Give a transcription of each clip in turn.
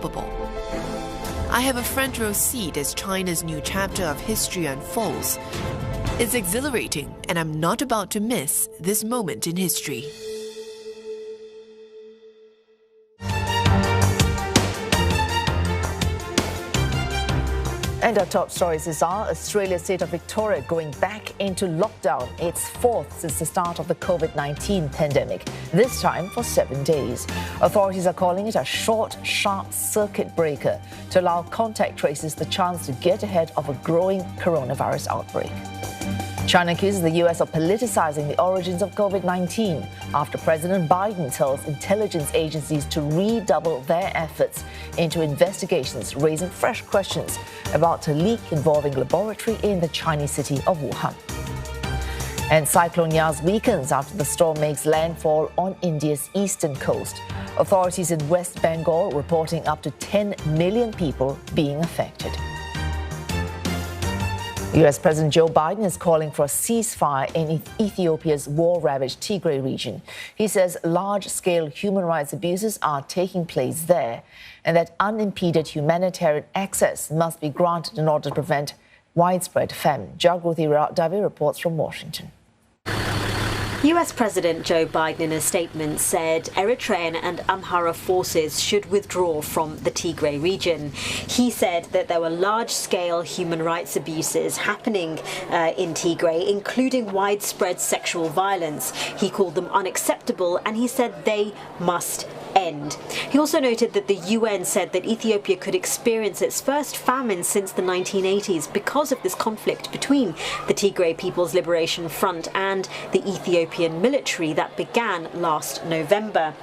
unstoppable. I have a front row seat as China's new chapter of history unfolds. It's exhilarating, and I'm not about to miss this moment in history. And our top stories this hour: Australia's state of Victoria going back into lockdown, its fourth since the start of the COVID-19 pandemic, this time for 7 days. Authorities are calling it a short, sharp circuit breaker to allow contact tracers the chance to get ahead of a growing coronavirus outbreak. China accuses the U.S. of politicizing the origins of COVID-19 after President Biden tells intelligence agencies to redouble their efforts into investigations, raising fresh questions about a leak involving a laboratory in the Chinese city of Wuhan. And Cyclone Yas weakens after the storm makes landfall on India's eastern coast. Authorities in West Bengal reporting up to 10 million people being affected. U.S. President Joe Biden is calling for a ceasefire in Ethiopia's war-ravaged Tigray region. He says large-scale human rights abuses are taking place there and that unimpeded humanitarian access must be granted in order to prevent widespread famine. Jagruti Davi reports from Washington. US President Joe Biden in a statement said Eritrean and Amhara forces should withdraw from the Tigray region. He said that there were large-scale human rights abuses happening in Tigray, including widespread sexual violence. He called them unacceptable, and he said they must end. He also noted that the UN said that Ethiopia could experience its first famine since the 1980s because of this conflict between the Tigray People's Liberation Front and the Ethiopian military that began last November.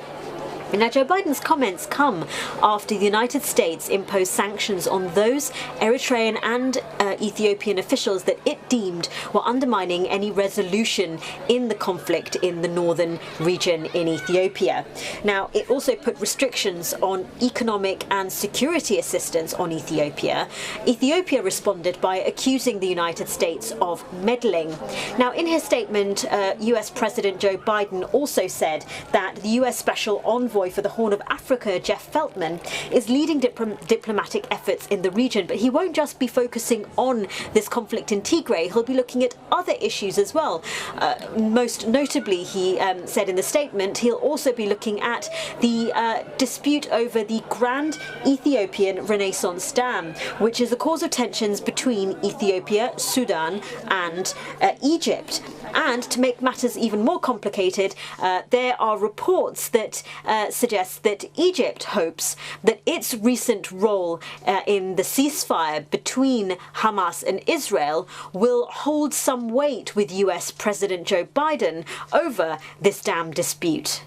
Now, Joe Biden's comments come after the United States imposed sanctions on those Eritrean and Ethiopian officials that it deemed were undermining any resolution in the conflict in the northern region in Ethiopia. Now, it also put restrictions on economic and security assistance on Ethiopia. Ethiopia responded by accusing the United States of meddling. Now, in his statement, US President Joe Biden also said that the US Special Envoy for the Horn of Africa, Jeff Feltman, is leading diplomatic efforts in the region, but he won't just be focusing on this conflict in Tigray. He'll be looking at other issues as well. Most notably, he said in the statement, he'll also be looking at the dispute over the Grand Ethiopian Renaissance Dam, which is the cause of tensions between Ethiopia, Sudan and Egypt. And to make matters even more complicated, there are reports that suggest that Egypt hopes that its recent role in the ceasefire between Hamas and Israel will hold some weight with US President Joe Biden over this dam dispute.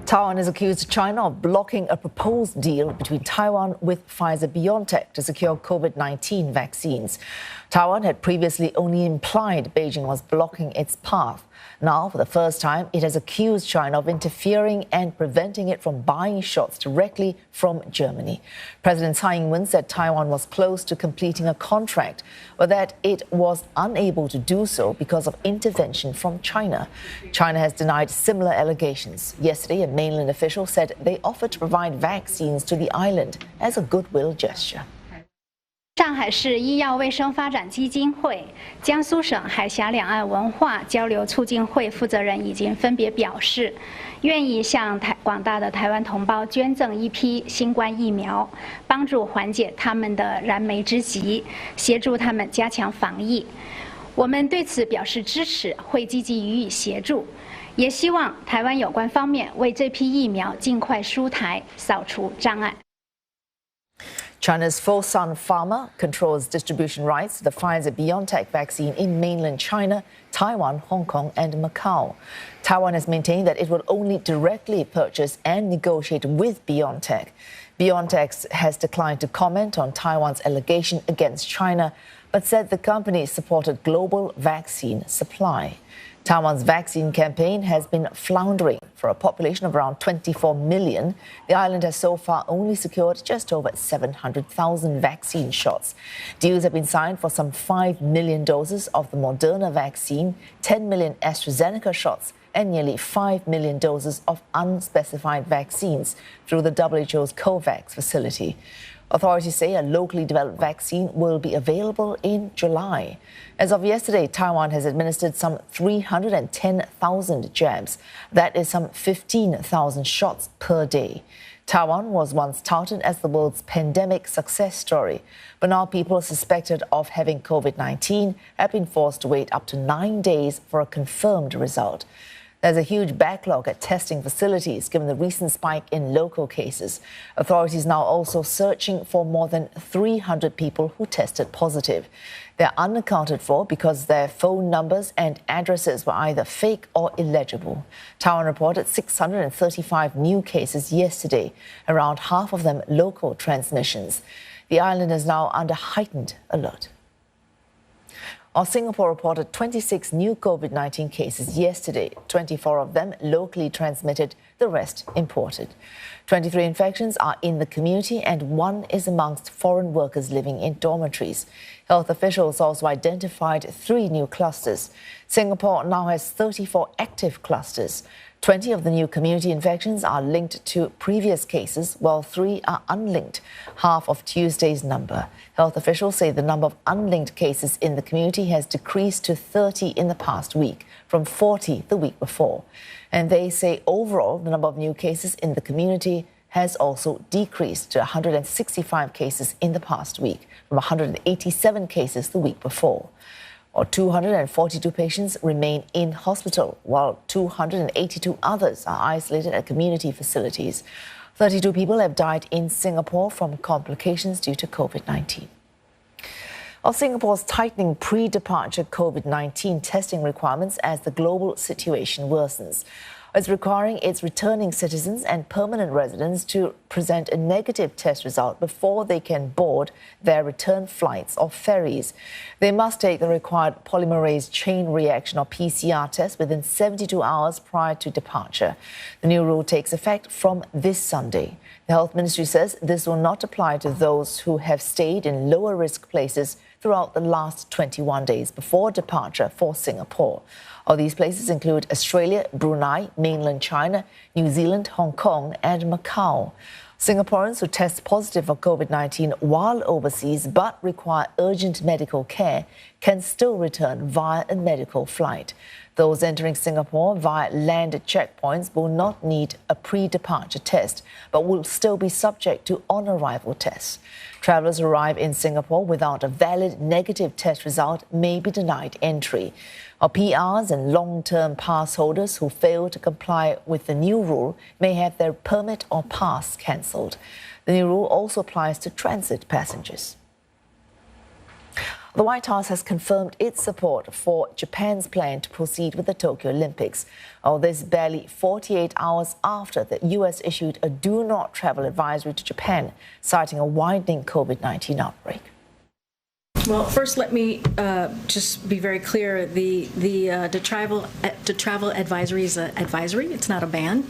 Taiwan has accused China of blocking a proposed deal between Taiwan with Pfizer-BioNTech to secure COVID-19 vaccines. Taiwan had previously only implied Beijing was blocking its path. Now, for the first time, it has accused China of interfering and preventing it from buying shots directly from Germany. President Tsai Ing-wen said Taiwan was close to completing a contract, but that it was unable to do so because of intervention from China. China has denied similar allegations. Yesterday, a mainland official said they offered to provide vaccines to the island as a goodwill gesture. 上海市医药卫生发展基金会、江苏省海峡两岸文化交流促进会负责人已经分别表示，愿意向广大的台湾同胞捐赠一批新冠疫苗，帮助缓解他们的燃眉之急，协助他们加强防疫。我们对此表示支持，会积极予以协助，也希望台湾有关方面为这批疫苗尽快输台，扫除障碍。 China's Fosun Pharma controls distribution rights to the Pfizer-BioNTech vaccine in mainland China, Taiwan, Hong Kong and Macau. Taiwan has maintained that it will only directly purchase and negotiate with BioNTech. BioNTech has declined to comment on Taiwan's allegation against China, but said the company supported global vaccine supply. Taiwan's vaccine campaign has been floundering. For a population of around 24 million, the island has so far only secured just over 700,000 vaccine shots. Deals have been signed for some 5 million doses of the Moderna vaccine, 10 million AstraZeneca shots, and nearly 5 million doses of unspecified vaccines through the WHO's COVAX facility. Authorities say a locally developed vaccine will be available in July. As of yesterday, Taiwan has administered some 310,000 jabs. That is some 15,000 shots per day. Taiwan was once touted as the world's pandemic success story, but now people suspected of having COVID-19 have been forced to wait up to 9 days for a confirmed result. There's a huge backlog at testing facilities given the recent spike in local cases. Authorities now also searching for more than 300 people who tested positive. They're unaccounted for because their phone numbers and addresses were either fake or illegible. Taiwan reported 635 new cases yesterday, around half of them local transmissions. The island is now under heightened alert. Singapore reported 26 new COVID-19 cases yesterday, 24 of them locally transmitted, the rest imported. 23 infections are in the community and 1 is amongst foreign workers living in dormitories. Health officials also identified 3 new clusters. Singapore now has 34 active clusters. 20 of the new community infections are linked to previous cases, while 3 are unlinked, half of Tuesday's number. Health officials say the number of unlinked cases in the community has decreased to 30 in the past week, from 40 the week before. And they say overall, the number of new cases in the community has also decreased to 165 cases in the past week, from 187 cases the week before. 242 patients remain in hospital, while 282 others are isolated at community facilities. 32 people have died in Singapore from complications due to COVID-19. Singapore's tightening pre-departure COVID-19 testing requirements as the global situation worsens. It's requiring its returning citizens and permanent residents to present a negative test result before they can board their return flights or ferries. They must take the required polymerase chain reaction or PCR test within 72 hours prior to departure. The new rule takes effect from this Sunday. The Health Ministry says this will not apply to those who have stayed in lower risk places throughout the last 21 days before departure for Singapore. All these places include Australia, Brunei, mainland China, New Zealand, Hong Kong and Macau. Singaporeans who test positive for COVID-19 while overseas but require urgent medical care can still return via a medical flight. Those entering Singapore via land checkpoints will not need a pre-departure test, but will still be subject to on-arrival tests. Travellers who arrive in Singapore without a valid negative test result may be denied entry. PRs and long-term pass holders who fail to comply with the new rule may have their permit or pass cancelled. The new rule also applies to transit passengers. The White House has confirmed its support for Japan's plan to proceed with the Tokyo Olympics. This barely 48 hours after the U.S. issued a do-not-travel advisory to Japan, citing a widening COVID-19 outbreak. Well, first, let me just be very clear. The travel advisory is an advisory. It's not a ban.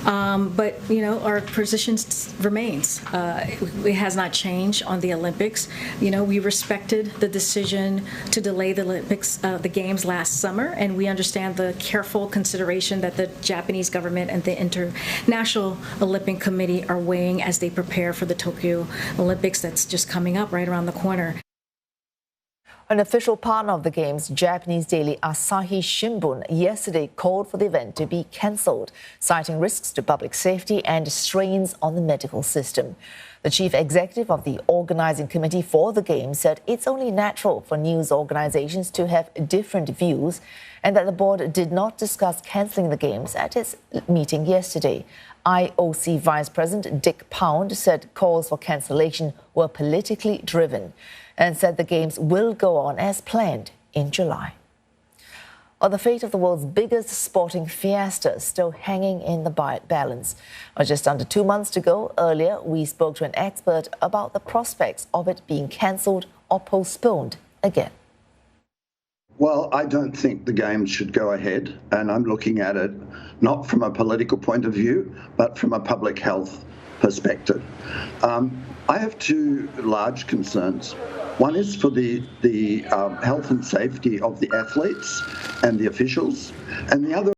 But, you know, our position remains. It has not changed on the Olympics. You know, we respected the decision to delay the Olympics, the Games last summer, and we understand the careful consideration that the Japanese government and the International Olympic Committee are weighing as they prepare for the Tokyo Olympics that's just coming up right around the corner. An official partner of the Games, Japanese daily Asahi Shimbun, yesterday called for the event to be cancelled, citing risks to public safety and strains on the medical system. The chief executive of the organizing committee for the Games said it's only natural for news organizations to have different views and that the board did not discuss cancelling the Games at its meeting yesterday. IOC Vice President Dick Pound said calls for cancellation were politically driven and said the Games will go on as planned in July. The fate of the world's biggest sporting fiesta is still hanging in the balance. Just under 2 months to go, earlier we spoke to an expert about the prospects of it being cancelled or postponed again. Well, I don't think the Games should go ahead, and I'm looking at it not from a political point of view, but from a public health perspective. I have two large concerns. One is for the health and safety of the athletes and the officials, and the other